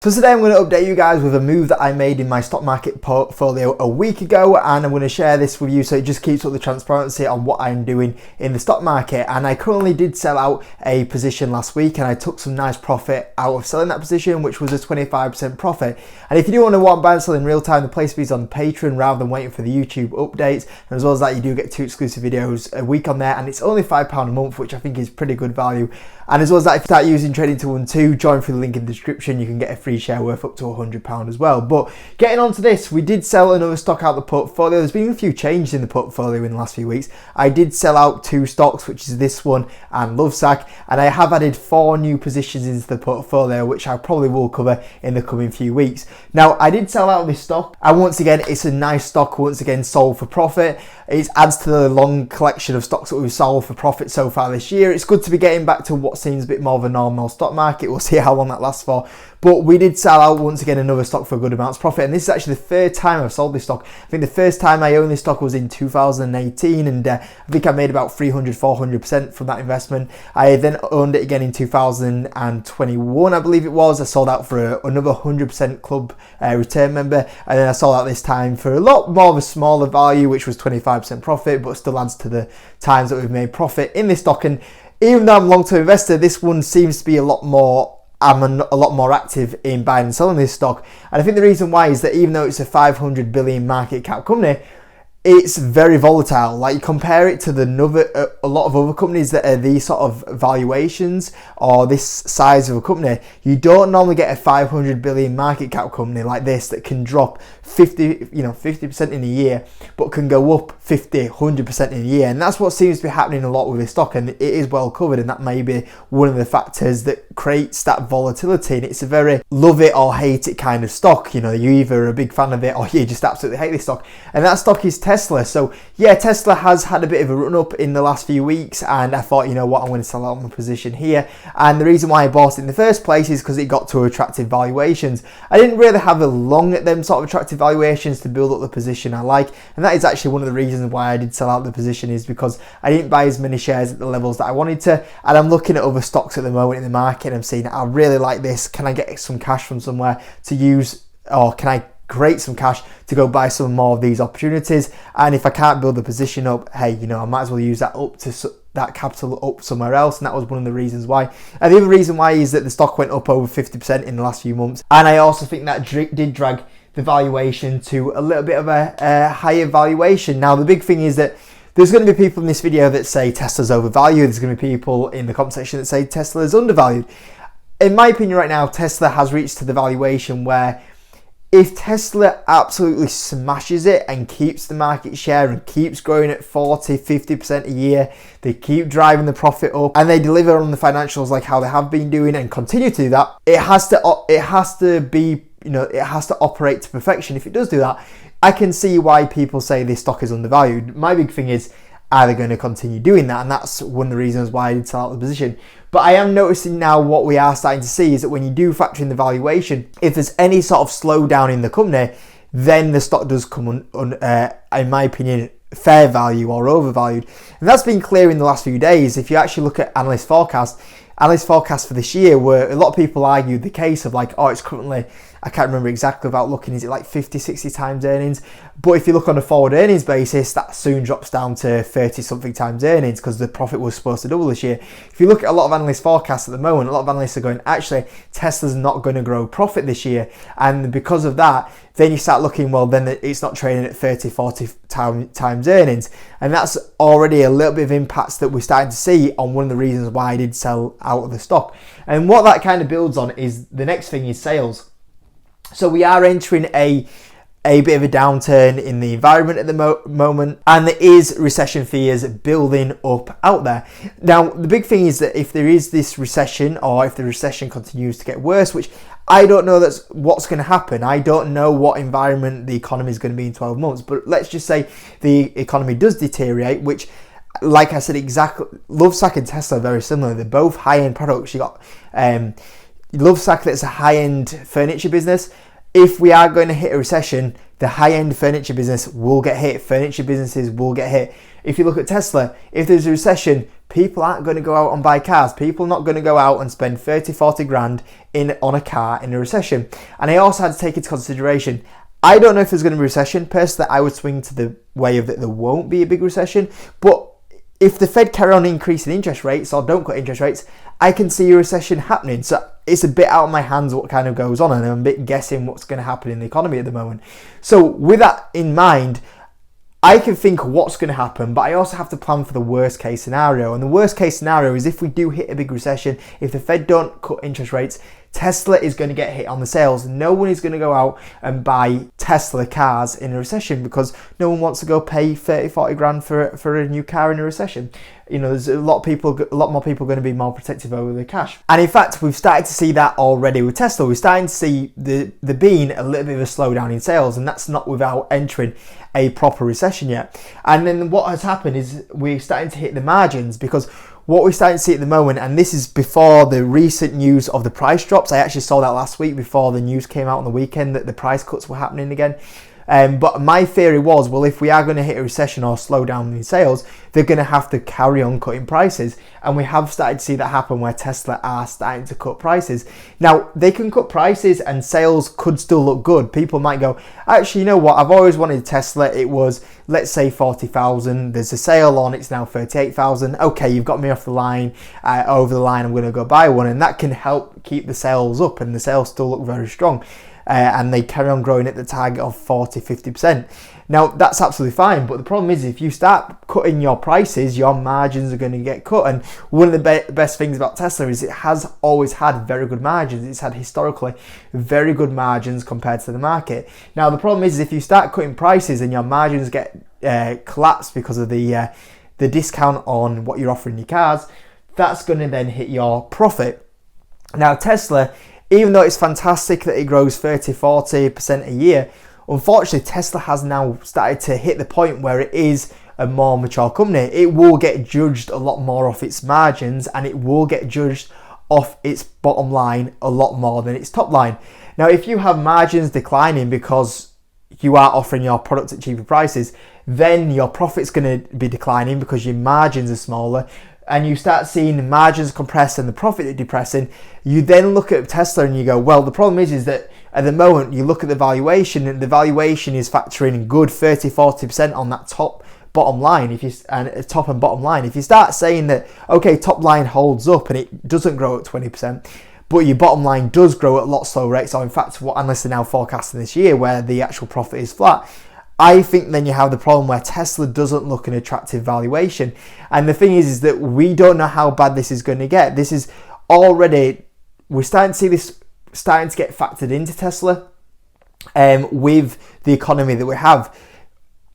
So today I'm going to update you guys with a move that I made in my stock market portfolio a week ago, and I'm going to share this with you so it just keeps up the transparency on what I'm doing in the stock market. And I currently did sell out a position last week, and I took some nice profit out of selling that position, which was a 25% profit. And if you do want to want buy and sell in real time, the place to be is on Patreon rather than waiting for the YouTube updates. And as well as that, you do get 2 exclusive videos a week on there, and it's only £5 a month, which I think is pretty good value. And as well as that, if you start using Trading 212, join through the link in the description. You can get a free share worth up to £100 as well. But getting on to this, we did sell another stock out of the portfolio. There's been a few changes in the portfolio in the last few weeks. I did sell out 2 stocks, which is this one and Lovesac, and I have added 4 new positions into the portfolio, which I probably will cover in the coming few weeks. Now, I did sell out this stock, and once again, it's a nice stock, once again sold for profit. It adds to the long collection of stocks that we've sold for profit so far this year. It's good to be getting back to what seems a bit more of a normal stock market. We'll see how long that lasts for. But we did sell out once again another stock for a good amount of profit, and this is actually the 3rd time I've sold this stock. I think the first time I owned this stock was in 2018, and I think I made about 300-400% from that investment. I then owned it again in 2021, I believe it was. I sold out for another 100% club return member, and then I sold out this time for a lot more of a smaller value, which was 25% profit, but still adds to the times that we've made profit in this stock. And even though I'm a long-term investor, this one seems to be a lot more active in buying and selling this stock. And I think the reason why is that even though it's a 500 billion market cap company, it's very volatile. Like, you compare it to a lot of other companies that are these sort of valuations or this size of a company, you don't normally get a 500 billion market cap company like this that can drop 50% in a year, but can go up 100% in a year. And that's what seems to be happening a lot with this stock, and it is well covered, and that may be one of the factors that creates that volatility. And it's a very love it or hate it kind of stock. You're either a big fan of it or you just absolutely hate this stock. And that stock is Tesla. So yeah, Tesla has had a bit of a run up in the last few weeks, and I thought, you know what, I'm going to sell out my position here. And the reason why I bought it in the first place is because it got to attractive valuations. I didn't really have a long at them sort of attractive valuations to build up the position I like, and that is actually one of the reasons why I did sell out the position, is because I didn't buy as many shares at the levels that I wanted to. And I'm looking at other stocks at the moment in the market, and I'm saying, I really like this. Can I get some cash from somewhere to use, or can I create some cash to go buy some more of these opportunities? And if I can't build the position up, hey, I might as well use that up to that capital up somewhere else. And that was one of the reasons why. And the other reason why is that the stock went up over 50% in the last few months, and I also think that did drag the valuation to a little bit of a higher valuation. Now, the big thing is that there's going to be people in this video that say Tesla's overvalued. There's going to be people in the comment section that say Tesla's undervalued. In my opinion right now, Tesla has reached to the valuation where if Tesla absolutely smashes it and keeps the market share and keeps growing at 40-50% a year, they keep driving the profit up, and they deliver on the financials like how they have been doing and continue to do that, it has to operate to perfection. If it does do that, I can see why people say this stock is undervalued. My big thing is, are they going to continue doing that? And that's one of the reasons why I did sell out the position. But I am noticing now what we are starting to see is that when you do factor in the valuation, if there's any sort of slowdown in the company, then the stock does come in my opinion, fair value or overvalued. And that's been clear in the last few days. If you actually look at analyst forecasts for this year, where a lot of people argued the case of like, oh, it's currently, I can't remember exactly without looking, is it like 50-60 times earnings? But if you look on a forward earnings basis, that soon drops down to 30-something times earnings because the profit was supposed to double this year. If you look at a lot of analyst forecasts at the moment, a lot of analysts are going, actually, Tesla's not going to grow profit this year. And because of that, then you start looking, well, then it's not trading at 30-40 times earnings. And that's already a little bit of impacts that we're starting to see on one of the reasons why I did sell out of the stock. And what that kind of builds on is the next thing is sales. So we are entering a bit of a downturn in the environment at the moment, and there is recession fears building up out there. Now, the big thing is that if there is this recession, or if the recession continues to get worse, which I don't know that's what's going to happen. I don't know what environment the economy is going to be in 12 months, but let's just say the economy does deteriorate, which, like I said, exactly, Lovesac and Tesla are very similar. They're both high-end products. You got Lovesac, that's a high-end furniture business. If we are going to hit a recession, the high-end furniture business will get hit. Furniture businesses will get hit. If you look at Tesla, if there's a recession, people aren't going to go out and buy cars. People are not going to go out and spend 30, 40 grand on a car in a recession. And I also had to take into consideration, I don't know if there's going to be a recession. Personally, I would swing to the way of that there won't be a big recession. But if the Fed carry on increasing interest rates or don't cut interest rates, I can see a recession happening. So it's a bit out of my hands what kind of goes on, and I'm a bit guessing what's going to happen in the economy at the moment. So with that in mind, I can think what's going to happen, but I also have to plan for the worst case scenario. And the worst case scenario is if we do hit a big recession, if the Fed don't cut interest rates, Tesla is going to get hit on the sales. No one is going to go out and buy Tesla cars in a recession because no one wants to go pay 30, 40 grand for a new car in a recession. You know, there's a lot more people going to be more protective over their cash. And in fact, we've started to see that already with Tesla. We're starting to see the being a little bit of a slowdown in sales, and that's not without entering a proper recession yet. And then what has happened is we're starting to hit the margins, because what we're starting to see at the moment, and this is before the recent news of the price drops. I actually saw that last week before the news came out on the weekend that the price cuts were happening again. But my theory was, well, if we are going to hit a recession or slow down in sales, they're going to have to carry on cutting prices. And we have started to see that happen where Tesla are starting to cut prices. Now, they can cut prices and sales could still look good. People might go, actually, you know what? I've always wanted a Tesla. It was, let's say, 40,000. There's a sale on, it's now 38,000. Okay, you've got me off the line, over the line. I'm going to go buy one. And that can help keep the sales up, and the sales still look very strong. And they carry on growing at the target of 40, 50%. Now, that's absolutely fine, but the problem is if you start cutting your prices, your margins are going to get cut. And one of the best things about Tesla is it has always had very good margins. It's had historically very good margins compared to the market. Now, the problem is if you start cutting prices and your margins get collapsed because of the discount on what you're offering your cars, that's going to then hit your profit. Now, Tesla, even though it's fantastic that it grows 30, 40% a year, unfortunately, Tesla has now started to hit the point where it is a more mature company. It will get judged a lot more off its margins, and it will get judged off its bottom line a lot more than its top line. Now, if you have margins declining because you are offering your product at cheaper prices, then your profit's going to be declining because your margins are smaller, and you start seeing margins compress and the profit depressing. You then look at Tesla and you go, well, the problem is that at the moment you look at the valuation, and the valuation is factoring good 30, 40% on that top bottom line. Top and bottom line, if you start saying that, okay, top line holds up and it doesn't grow at 20%, but your bottom line does grow at a lot slower rates, or in fact what analysts are now forecasting this year where the actual profit is flat, I think then you have the problem where Tesla doesn't look an attractive valuation. And the thing is that we don't know how bad this is going to get. This is already, we're starting to see this starting to get factored into Tesla with the economy that we have.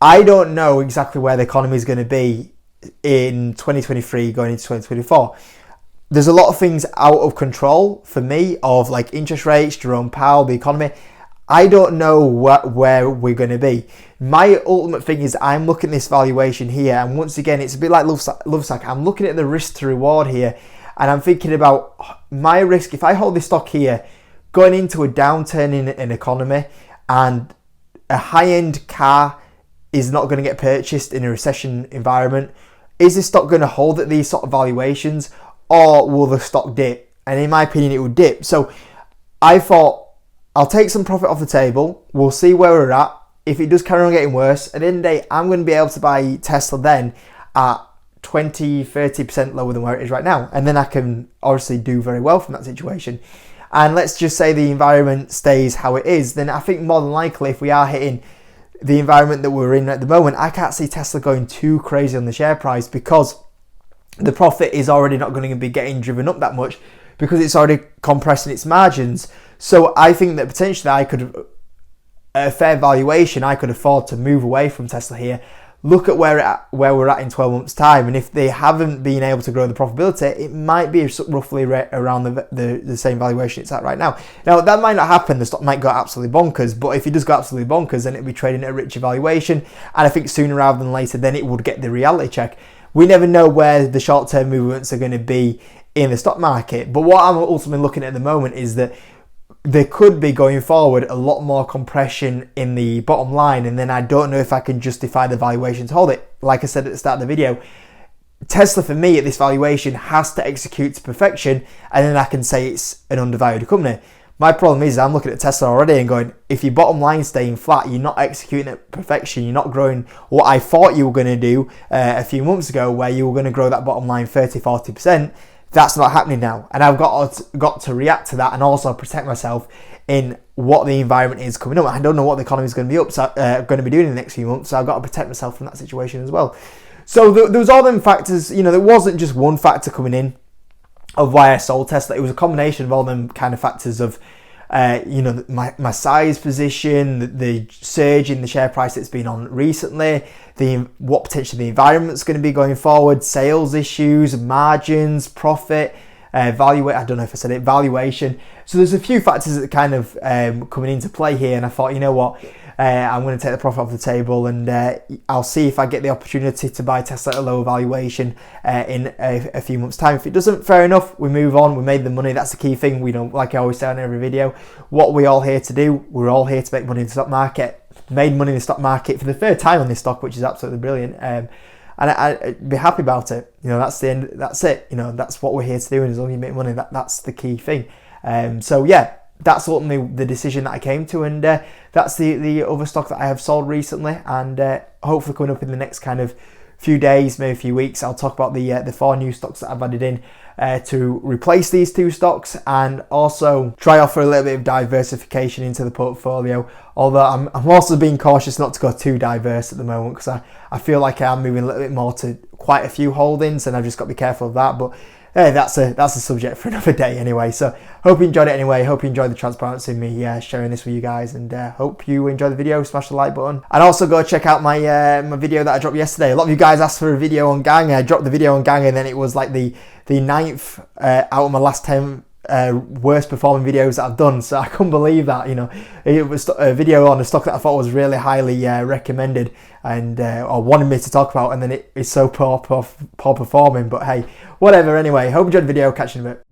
I don't know exactly where the economy is going to be in 2023 going into 2024. There's a lot of things out of control for me, of like interest rates, Jerome Powell, the economy. I don't know where we're going to be. My ultimate thing is I'm looking at this valuation here, and once again, it's a bit like Lovesac. I'm looking at the risk to reward here, and I'm thinking about my risk. If I hold this stock here, going into a downturn in an economy, and a high-end car is not going to get purchased in a recession environment, is this stock going to hold at these sort of valuations, or will the stock dip? And in my opinion, it will dip. So I thought, I'll take some profit off the table. We'll see where we're at. If it does carry on getting worse, at the end of the day, I'm going to be able to buy Tesla then at 20, 30% lower than where it is right now. And then I can obviously do very well from that situation. And let's just say the environment stays how it is, then I think more than likely if we are hitting the environment that we're in at the moment, I can't see Tesla going too crazy on the share price, because the profit is already not going to be getting driven up that much because it's already compressing its margins. So I think that potentially I could, at a fair valuation, I could afford to move away from Tesla here, look at where we're at in 12 months time, and if they haven't been able to grow the profitability, it might be roughly around the same valuation it's at right now. Now, that might not happen. The stock might go absolutely bonkers, but if it does go absolutely bonkers, then it'll be trading at a richer valuation, and I think sooner rather than later, then it would get the reality check. We never know where the short-term movements are going to be in the stock market, but what I'm ultimately looking at the moment is that there could be, going forward, a lot more compression in the bottom line, and then I don't know if I can justify the valuation to hold it. Like I said at the start of the video, Tesla, for me, at this valuation, has to execute to perfection, and then I can say it's an undervalued company. My problem is I'm looking at Tesla already and going, if your bottom line staying flat, you're not executing at perfection, you're not growing what I thought you were going to do a few months ago, where you were going to grow that bottom line 30-40%. That's not happening now, and I've got to react to that and also protect myself in what the environment is coming up. I don't know what the economy is going to be doing in the next few months, so I've got to protect myself from that situation as well. So there was all them factors. There wasn't just one factor coming in of why I sold Tesla. It was a combination of all them kind of factors of, my size position, the surge in the share price that's been on recently, what potentially the environment's going to be going forward, sales issues, margins, profit, valuation. So there's a few factors that are kind of coming into play here, and I thought, you know what, I'm going to take the profit off the table, and I'll see if I get the opportunity to buy Tesla at a lower valuation in a few months' time. If it doesn't, fair enough, we move on. We made the money. That's the key thing. We don't, like I always say on every video, what we're all here to do. We're all here to make money in the stock market. Made money in the stock market for the third time on this stock, which is absolutely brilliant. And I'd be happy about it. That's the end. That's it. That's what we're here to do. And as long as you make money, that's the key thing. So yeah, that's ultimately the decision that I came to, and that's the other stock that I have sold recently, and hopefully coming up in the next kind of few days, maybe a few weeks, I'll talk about the 4 new stocks that I've added in to replace these 2 stocks, and also try offer a little bit of diversification into the portfolio. Although I'm also being cautious not to go too diverse at the moment, because I feel like I'm moving a little bit more to quite a few holdings, and I've just got to be careful of that. But hey, that's a subject for another day anyway. So hope you enjoyed it anyway. Hope you enjoyed the transparency in me sharing this with you guys, and hope you enjoyed the video. Smash the like button, and also go check out my my video that I dropped yesterday. A lot of you guys asked for a video on Gang. I dropped the video on Gang, and then it was like the 9th out of my last 10 worst performing videos that I've done. So I couldn't believe that. It was a video on a stock that I thought was really highly recommended, and or wanted me to talk about, and then it is so poor performing. But hey, whatever. Anyway, hope you enjoyed the video. Catch you in a bit.